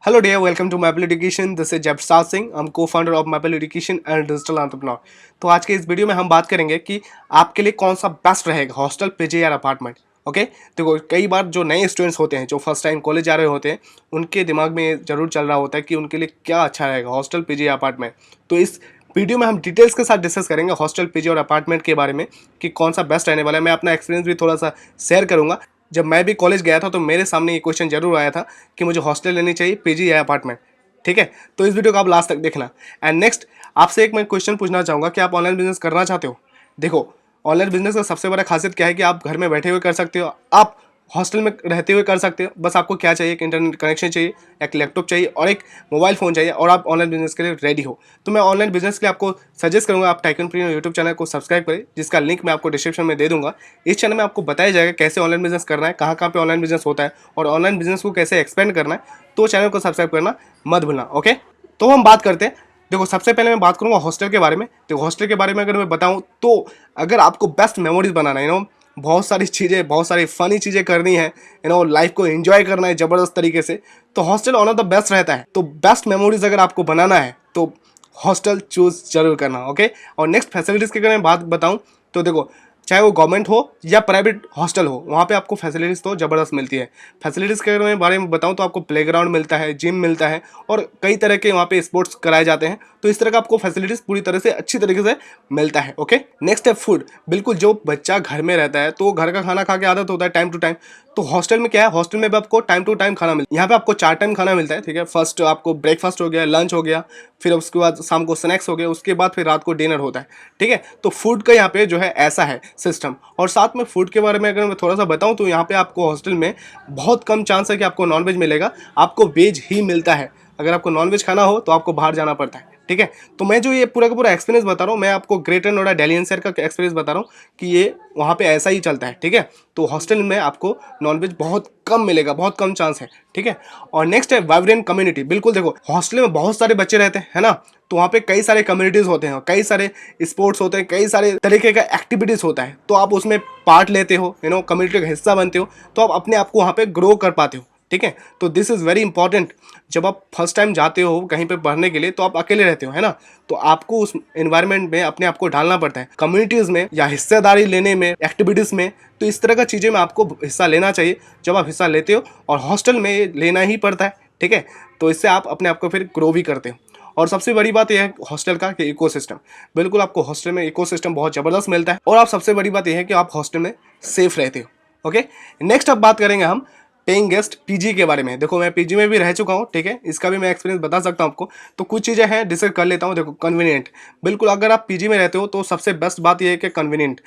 Hello dear, welcome to Maple Education. This is Jabsat Singh. I'm co-founder of Maple Education and Digital Entrepreneur. तो आज के इस video में हम बात करेंगे कि आपके लिए कौन सा बेस्ट रहेगा, हॉस्टल, पीजी या अपार्टमेंट। ओके, देखो कई बार जो नए स्टूडेंट्स होते हैं, जो फर्स्ट टाइम कॉलेज जा रहे होते हैं, उनके दिमाग में जरूर चल रहा होता है कि उनके लिए क्या अच्छा रहेगा, हॉस्टल, पीजी या अपार्टमेंट। तो इस वीडियो में हम डिटेल्स के साथ डिस्कस करेंगे हॉस्टल, पीजी और अपार्टमेंट के बारे में कि कौन सा बेस्ट रहने वाला है। मैं अपना एक्सपीरियंस भी थोड़ा सा शेयर करूंगा। जब मैं भी कॉलेज गया था तो मेरे सामने ये क्वेश्चन जरूर आया था कि मुझे हॉस्टल लेनी चाहिए, पीजी या अपार्टमेंट। ठीक है, तो इस वीडियो को आप लास्ट तक देखना। एंड नेक्स्ट, आपसे एक मैं क्वेश्चन पूछना चाहूँगा कि आप ऑनलाइन बिजनेस करना चाहते हो। देखो, ऑनलाइन बिजनेस का सबसे बड़ा खासियत क्या है कि आप घर में बैठे हुए कर सकते हो, आप हॉस्टल में रहते हुए कर सकते हो। बस आपको क्या चाहिए, एक इंटरनेट कनेक्शन चाहिए, एक लैपटॉप चाहिए और एक मोबाइल फ़ोन चाहिए और आप ऑनलाइन बिजनेस के लिए रेडी हो। तो मैं ऑनलाइन बिजनेस के लिए आपको सजेस्ट करूंगा आप टाइकन यूट्यूब चैनल को सब्सक्राइब करें, जिसका लिंक मैं आपको डिस्क्रिप्शन में दे दूंगा। इस चैनल में आपको बताया जाएगा कैसे ऑनलाइन बिजनेस करना है, कहाँ पे ऑनलाइन बिजनेस होता है और ऑनलाइन बिजनेस को कैसे एक्सपेंड करना है। तो चैनल को सब्सक्राइब करना मत भूलना। ओके, तो हम बात करते हैं। देखो, सबसे पहले मैं बात करूंगा हॉस्टल के बारे में। तो हॉस्टल के बारे में अगर मैं बताऊं तो अगर आपको बेस्ट मेमोरीज बनाना है, बहुत सारी चीज़ें, बहुत सारी फनी चीज़ें करनी है, लाइफ को एंजॉय करना है ज़बरदस्त तरीके से, तो hostel on off the best रहता है। तो बेस्ट मेमोरीज अगर आपको बनाना है तो हॉस्टल चूज जरूर करना। ओके, और नेक्स्ट फैसिलिटीज़ की अगर मैं बात बताऊं तो देखो, चाहे वो गवर्नमेंट हो या प्राइवेट हॉस्टल हो, वहाँ पे आपको फैसिलिटीज़ तो ज़बरदस्त मिलती है। फैसिलिटीज़ के अगर मैं बारे में बताऊँ तो आपको प्लेग्राउंड मिलता है, जिम मिलता है और कई तरह के वहाँ पे स्पोर्ट्स कराए जाते हैं। तो इस तरह का आपको फैसिलिटीज़ पूरी तरह से अच्छी तरीके से मिलता है। ओके, नेक्स्ट है फूड। बिल्कुल, जो बच्चा घर में रहता है तो घर का खाना खा के आदत होता है टाइम टू टाइम। तो हॉस्टल में क्या है, हॉस्टल में भी आपको टाइम टू टाइम खाना मिलता है। यहाँ पे आपको 4 टाइम खाना मिलता है। ठीक है, फर्स्ट आपको ब्रेकफास्ट हो गया, लंच हो गया, फिर उसके बाद शाम को स्नैक्स हो गया, उसके बाद फिर रात को डिनर होता है। ठीक है, तो फूड का यहाँ पे जो है ऐसा है सिस्टम। और साथ में फूड के बारे में अगर मैं थोड़ा सा बताऊँ तो यहाँ पे आपको हॉस्टल में बहुत कम चांस है कि आपको नॉनवेज मिलेगा, आपको वेज ही मिलता है। अगर आपको नॉनवेज खाना हो तो आपको बाहर जाना पड़ता है। ठीक है, तो मैं जो ये पूरा का पूरा एक्सपीरियंस बता रहा हूँ, मैं आपको ग्रेटर नोएडा दिल्ली एनसीआर का एक्सपीरियंस बता रहा हूँ कि ये वहाँ पे ऐसा ही चलता है। ठीक है, तो हॉस्टल में आपको नॉनवेज बहुत कम मिलेगा, बहुत कम चांस है। ठीक है, और नेक्स्ट है वाइब्रेंट कम्युनिटी। बिल्कुल, देखो हॉस्टल में बहुत सारे बच्चे रहते हैं, है ना, तो वहाँ पे कई सारे कम्युनिटीज़ होते हैं, कई सारे स्पोर्ट्स होते हैं, कई सारे तरीके का एक्टिविटीज़ होता है। तो आप उसमें पार्ट लेते हो, कम्युनिटी का हिस्सा बनते हो, तो आप अपने आप को वहाँ पे ग्रो कर पाते हो। ठीक है, तो दिस इज़ वेरी इंपॉर्टेंट। जब आप फर्स्ट टाइम जाते हो कहीं पे पढ़ने के लिए तो आप अकेले रहते हो, है ना, तो आपको उस एनवायरनमेंट में अपने आप को ढालना पड़ता है, कम्युनिटीज़ में या हिस्सेदारी लेने में, एक्टिविटीज़ में। तो इस तरह का चीज़ें में आपको हिस्सा लेना चाहिए जब आप हिस्सा लेते हो, और हॉस्टल में लेना ही पड़ता है। ठीक है, तो इससे आप अपने आप को फिर ग्रो भी करते हो। और सबसे बड़ी बात यह है हॉस्टल का कि इकोसिस्टम। बिल्कुल, आपको हॉस्टल में इकोसिस्टम बहुत ज़बरदस्त मिलता है। और आप सबसे बड़ी बात यह है कि आप हॉस्टल में सेफ रहते हो। ओके, नेक्स्ट अब बात करेंगे हम पेइंग गेस्ट पीजी के बारे में। देखो, मैं पीजी में भी रह चुका हूँ। ठीक है, इसका भी मैं एक्सपीरियंस बता सकता हूँ आपको। तो कुछ चीज़ें हैं डिस्कस कर लेता हूँ। देखो, कन्वीनियंट। बिल्कुल, अगर आप पीजी में रहते हो तो सबसे बेस्ट बात यह है कि कन्वीनियंट,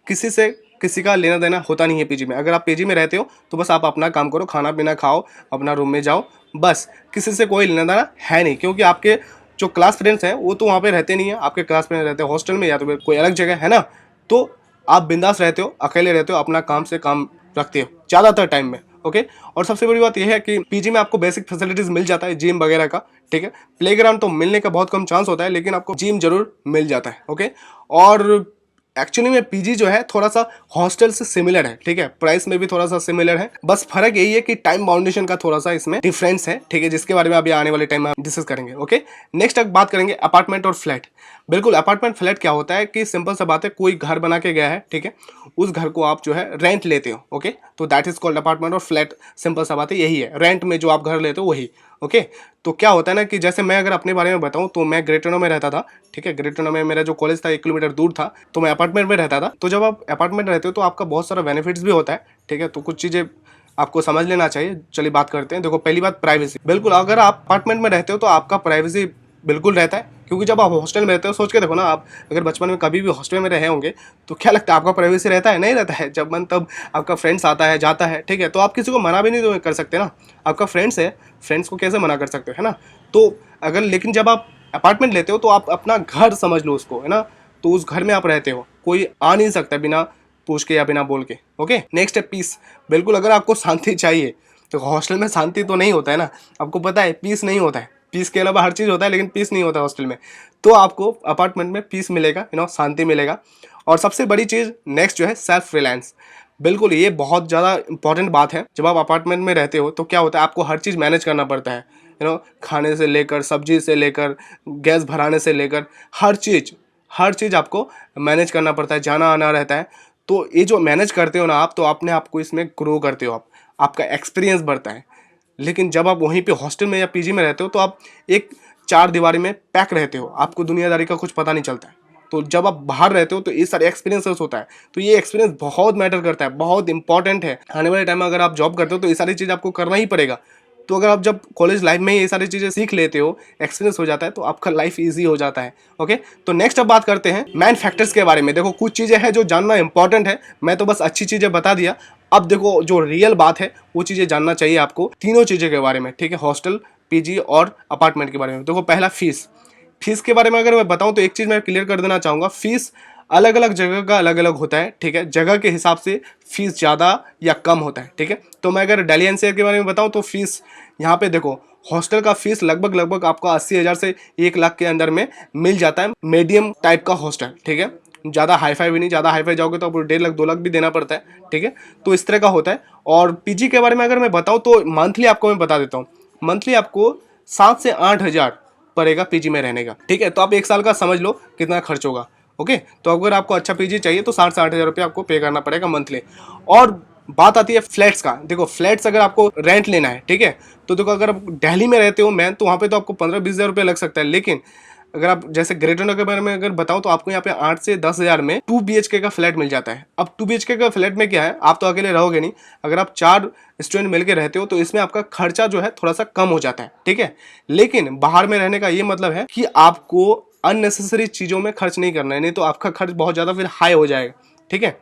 किसी से किसी का लेना देना होता नहीं है पीजी में। अगर आप पीजी में रहते हो तो बस आप अपना काम करो, खाना पीना खाओ, अपना रूम में जाओ, बस किसी से कोई लेना देना है नहीं। क्योंकि आपके जो क्लास फ्रेंड्स हैं वो तो वहाँ पे रहते नहीं है, आपके क्लास फ्रेंड्स रहते हैं हॉस्टल में या तो कोई अलग जगह, है ना। तो आप बिंदास रहते हो, अकेले रहते हो, अपना काम से काम रखते हो ज़्यादातर टाइम में। ओके, और सबसे बड़ी बात यह है कि पीजी में आपको बेसिक फैसिलिटीज़ मिल जाता है, जिम वगैरह का। ठीक है, प्लेग्राउंड तो मिलने का बहुत कम चांस होता है, लेकिन आपको जिम जरूर मिल जाता है। ओके, और एक्चुअली में पीजी जो है थोड़ा सा हॉस्टल से सिमिलर है। ठीक है, प्राइस में भी थोड़ा सा सिमिलर है, बस फर्क यही है कि टाइम बाउंडेशन का थोड़ा सा इसमें डिफरेंस है। ठीक है, जिसके बारे में अभी आने वाले टाइम में हम डिस्कस करेंगे। ओके, नेक्स्ट अब बात करेंगे अपार्टमेंट और फ्लैट। बिल्कुल, अपार्टमेंट फ्लैट क्या होता है कि सिंपल सा बात है, कोई घर बना के गया है, ठीक है, उस घर को आप जो है रेंट लेते हो। ओके, तो दैट इज कॉल्ड अपार्टमेंट। और फ्लैट सिंपल सा बात है यही है, रेंट में जो आप घर लेते हो वही। ओके, तो क्या होता है ना कि जैसे मैं अगर अपने बारे में बताऊं तो मैं ग्रेटर नोएडा में रहता था। ठीक है, ग्रेटर नोएडा में मेरा जो कॉलेज था 1 किलोमीटर दूर था, तो मैं अपार्टमेंट में रहता था। तो जब आप अपार्टमेंट रहते हो तो आपका बहुत सारा बेनिफिट्स भी होता है। ठीक है, तो कुछ चीज़ें आपको समझ लेना चाहिए। चलिए बात करते हैं। देखो, पहली बात प्राइवेसी। बिल्कुल, अगर आप अपार्टमेंट में रहते हो तो आपका प्राइवेसी बिल्कुल रहता है, क्योंकि जब आप हॉस्टल में रहते हो, सोच के देखो ना, आप अगर बचपन में कभी भी हॉस्टल में रहे होंगे तो क्या लगता है आपका प्राइवेसी रहता है? नहीं रहता है। जब मन तब आपका फ्रेंड्स आता है, जाता है। ठीक है, तो आप किसी को मना भी नहीं तो कर सकते ना, आपका फ्रेंड्स है, फ्रेंड्स को कैसे मना कर सकते हो, है ना। तो अगर, लेकिन जब आप अपार्टमेंट लेते हो तो आप अपना घर समझ लो उसको, है ना, तो उस घर में आप रहते हो, कोई आ नहीं सकता बिना पूछ के या बिना बोल के। ओके, नेक्स्ट है पीस। बिल्कुल, अगर आपको शांति चाहिए तो हॉस्टल में शांति तो नहीं होता है ना, आपको पता है, पीस नहीं होता है। पीस के अलावा हर चीज़ होता है, लेकिन पीस नहीं होता हॉस्टल में। तो आपको अपार्टमेंट में पीस मिलेगा, शांति मिलेगा। और सबसे बड़ी चीज़ नेक्स्ट जो है सेल्फ रिलायंस। बिल्कुल, ये बहुत ज़्यादा इंपॉर्टेंट बात है। जब आप अपार्टमेंट में रहते हो तो क्या होता है, आपको हर चीज़ मैनेज करना पड़ता है। खाने से लेकर, सब्ज़ी से लेकर, गैस भराने से लेकर हर चीज़ आपको मैनेज करना पड़ता है, जाना-आना रहता है। तो ये जो मैनेज करते हो ना आप, तो अपने आप को इसमें ग्रो करते हो आप, आपका एक्सपीरियंस बढ़ता है। लेकिन जब आप वहीं पे हॉस्टल में या पीजी में रहते हो तो आप एक चार दीवारी में पैक रहते हो, आपको दुनियादारी का कुछ पता नहीं चलता है। तो जब आप बाहर रहते हो तो ये सारे एक्सपीरियंसेस होता है, तो ये एक्सपीरियंस बहुत मैटर करता है, बहुत इंपॉर्टेंट है। आने वाले टाइम में अगर आप जॉब करते हो तो ये सारी चीज़ आपको करना ही पड़ेगा। तो अगर आप जब कॉलेज लाइफ में ही ये सारी चीज़ें सीख लेते हो, एक्सपीरियंस हो जाता है, तो आपका लाइफ ईजी हो जाता है। ओके, तो नेक्स्ट अब बात करते हैं मैन फैक्टर्स के बारे में। देखो, कुछ चीज़ें हैं जो जानना इंपॉर्टेंट है, मैं तो बस अच्छी चीज़ें बता दिया। अब देखो, जो रियल बात है वो चीज़ें जानना चाहिए आपको, तीनों चीज़ों के बारे में, ठीक है, हॉस्टल, पीजी और अपार्टमेंट के बारे में। देखो, पहला फीस के बारे में अगर मैं बताऊं तो एक चीज़ मैं क्लियर कर देना चाहूँगा, फीस अलग अलग जगह का अलग अलग होता है, ठीक है, जगह के हिसाब से फीस ज़्यादा या कम होता है, ठीक है। तो मैं अगर दिल्ली एनसीआर के बारे में बताऊं तो फीस यहाँ पे देखो, हॉस्टल का फीस लगभग आपको 80,000 से 1 लाख के अंदर में मिल जाता है, मीडियम टाइप का हॉस्टल, ठीक है। ज़्यादा हाईफाई भी नहीं, ज़्यादा हाईफाई जाओगे तो आपको 1.5 लाख 2 लाख भी देना पड़ता है, ठीक है। तो इस तरह का होता है। और पीजी के बारे में अगर मैं बताऊँ तो मंथली आपको मैं बता देता हूँ, मंथली आपको 7 से 8 हज़ार पड़ेगा पीजी में रहने का, ठीक है। तो आप 1 साल का समझ लो कितना खर्च होगा। ओके, तो अगर आपको अच्छा पीजी चाहिए तो 60 से 8 हज़ार रुपये आपको पे करना पड़ेगा मंथली। और बात आती है फ्लैट्स का। देखो, फ्लैट्स अगर आपको रेंट लेना है, ठीक है, तो देखो, अगर आप दिल्ली में रहते हो मैन, तो वहाँ पे तो आपको 15-20 हज़ार रुपये लग सकता है। लेकिन अगर आप जैसे ग्रेटर नोएडा के बारे में अगर बताऊँ तो आपको यहाँ पे 8 से 10 हज़ार में 2 BHK का फ्लैट मिल जाता है। अब 2 BHK का फ्लैट में क्या है, आप तो अकेले रहोगे नहीं, अगर आप 4 स्टूडेंट मिलकर रहते हो तो इसमें आपका खर्चा जो है थोड़ा सा कम हो जाता है, ठीक है। लेकिन बाहर में रहने का ये मतलब है कि आपको अननेसेसरी चीज़ों में खर्च नहीं करना है, नहीं तो आपका खर्च बहुत ज़्यादा फिर हाई हो जाएगा, ठीक है।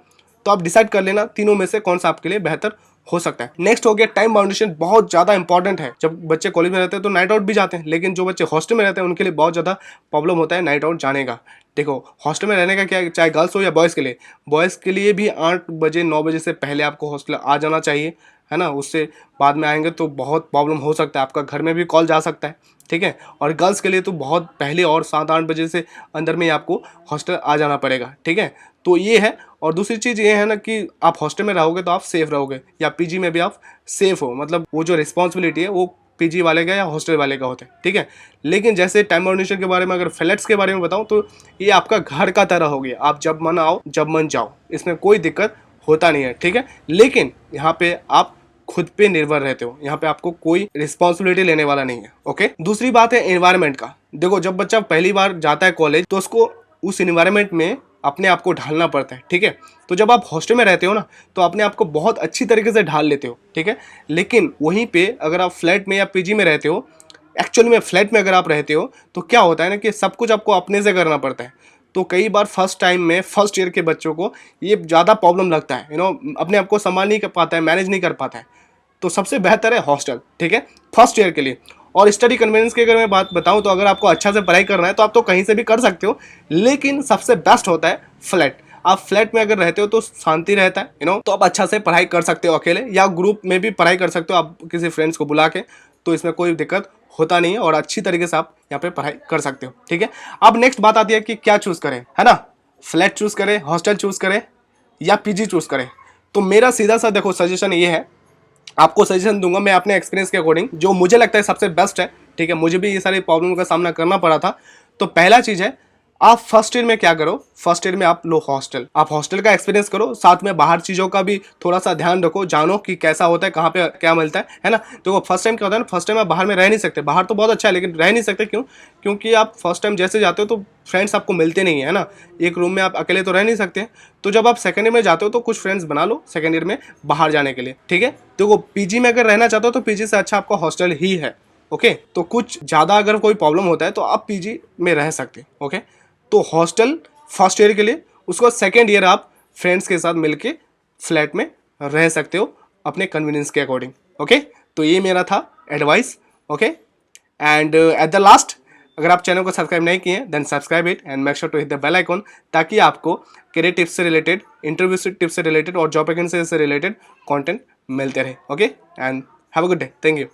तो आप डिसाइड कर लेना तीनों में से कौन सा आपके लिए बेहतर हो सकता है। नेक्स्ट हो गया टाइम बाउंडेशन, बहुत ज़्यादा इंपॉर्टेंट है। जब बच्चे कॉलेज में रहते हैं तो नाइट आउट भी जाते हैं, लेकिन जो बच्चे हॉस्टल में रहते हैं उनके लिए बहुत ज़्यादा प्रॉब्लम होता है नाइट आउट जाने का। देखो, हॉस्टल में रहने का क्या है, चाहे गर्ल्स हो या बॉयज़ के लिए भी 8 बजे 9 बजे से पहले आपको हॉस्टल आ जाना चाहिए, है ना। उससे बाद में आएंगे तो बहुत प्रॉब्लम हो सकता है, आपका घर में भी कॉल जा सकता है, ठीक है। और गर्ल्स के लिए तो बहुत पहले और 7-8 बजे से अंदर में ही आपको हॉस्टल आ जाना पड़ेगा, ठीक है। तो ये है। और दूसरी चीज़ ये है ना कि आप हॉस्टल में रहोगे तो आप सेफ रहोगे, या पीजी में भी आप सेफ हो, मतलब वो जो रिस्पॉन्सिबिलिटी है वो पीजी वाले का या हॉस्टल वाले का होता है, ठीक है। लेकिन जैसे टाइम बाउंडेशन के बारे में अगर फ्लैट्स के बारे में बताऊँ तो ये आपका घर का तरह हो गया, आप जब मन आओ जब मन जाओ, इसमें कोई दिक्कत होता नहीं है, ठीक है। लेकिन यहाँ पे आप खुद पे निर्भर रहते हो, यहाँ पे आपको कोई रिस्पॉन्सिबिलिटी लेने वाला नहीं है। ओके, दूसरी बात है एनवायरनमेंट का। देखो, जब बच्चा पहली बार जाता है कॉलेज तो उसको उस एनवायरनमेंट में अपने आप को ढालना पड़ता है, ठीक है। तो जब आप हॉस्टल में रहते हो ना तो अपने आप को बहुत अच्छी तरीके से ढाल लेते हो, ठीक है। लेकिन वहीं पे अगर आप फ्लैट में या पीजी में रहते हो, एक्चुअली में फ्लैट में अगर आप रहते हो तो क्या होता है ना कि सब कुछ आपको अपने से करना पड़ता है। तो कई बार फर्स्ट टाइम में फर्स्ट ईयर के बच्चों को ये ज़्यादा प्रॉब्लम लगता है, अपने आप को संभाल नहीं कर पाता है, मैनेज नहीं कर पाता है। तो सबसे बेहतर है हॉस्टल, ठीक है, फर्स्ट ईयर के लिए। और स्टडी कन्वीनियंस की अगर मैं बात बताऊं तो अगर आपको अच्छा से पढ़ाई करना है तो आप तो कहीं से भी कर सकते हो, लेकिन सबसे बेस्ट होता है फ्लैट। आप फ्लैट में अगर रहते हो तो शांति रहता है, तो आप अच्छा से पढ़ाई कर सकते हो अकेले, या ग्रुप में भी पढ़ाई कर सकते हो आप किसी फ्रेंड्स को बुला के, तो इसमें कोई दिक्कत होता नहीं है और अच्छी तरीके से आप यहाँ पे पढ़ाई कर सकते हो, ठीक है। अब नेक्स्ट बात आती है कि क्या चूज करें, है ना, फ्लैट चूज करें, हॉस्टल चूज करें या पीजी चूज करें। तो मेरा सीधा सा देखो सजेशन ये है, आपको सजेशन दूंगा मैं अपने एक्सपीरियंस के अकॉर्डिंग, जो मुझे लगता है सबसे बेस्ट है, ठीक है। मुझे भी ये सारी प्रॉब्लम का सामना करना पड़ा था। तो पहला चीज है, आप फर्स्ट ईयर में क्या करो, फर्स्ट ईयर में आप लो हॉस्टल, आप हॉस्टल का एक्सपीरियंस करो, साथ में बाहर चीज़ों का भी थोड़ा सा ध्यान रखो, जानो कि कैसा होता है, कहाँ पे क्या मिलता है ना। तो फर्स्ट टाइम क्या होता है ना, फर्स्ट टाइम आप बाहर में रह नहीं सकते, बाहर तो बहुत अच्छा है लेकिन रह नहीं सकते, क्यों, क्योंकि आप फर्स्ट टाइम जैसे जाते हो तो फ्रेंड्स आपको मिलते नहीं है ना, एक रूम में आप अकेले तो रह नहीं सकते। तो जब आप सेकंड ईयर में जाते हो तो कुछ फ्रेंड्स बना लो सेकंड ईयर में बाहर जाने के लिए, ठीक है। तो पीजी में अगर रहना चाहते हो तो पीजी से अच्छा आपका हॉस्टल ही है। ओके, तो कुछ ज़्यादा अगर कोई प्रॉब्लम होता है तो आप पीजी में रह सकते, ओके। तो हॉस्टल फर्स्ट ईयर के लिए, उसको सेकेंड ईयर आप फ्रेंड्स के साथ मिलके फ्लैट में रह सकते हो अपने कन्वीनियंस के अकॉर्डिंग, ओके। तो ये मेरा था advice, okay. And at the last, अगर आप चैनल को सब्सक्राइब नहीं किए then subscribe it and make sure to hit the bell icon, ताकि आपको करियर टिप्स से रिलेटेड, इंटरव्यू से टिप्स से रिलेटेड और जॉब वैकेंसी से रिलेटेड कंटेंट मिलते रहे, okay. And have a good day, thank you.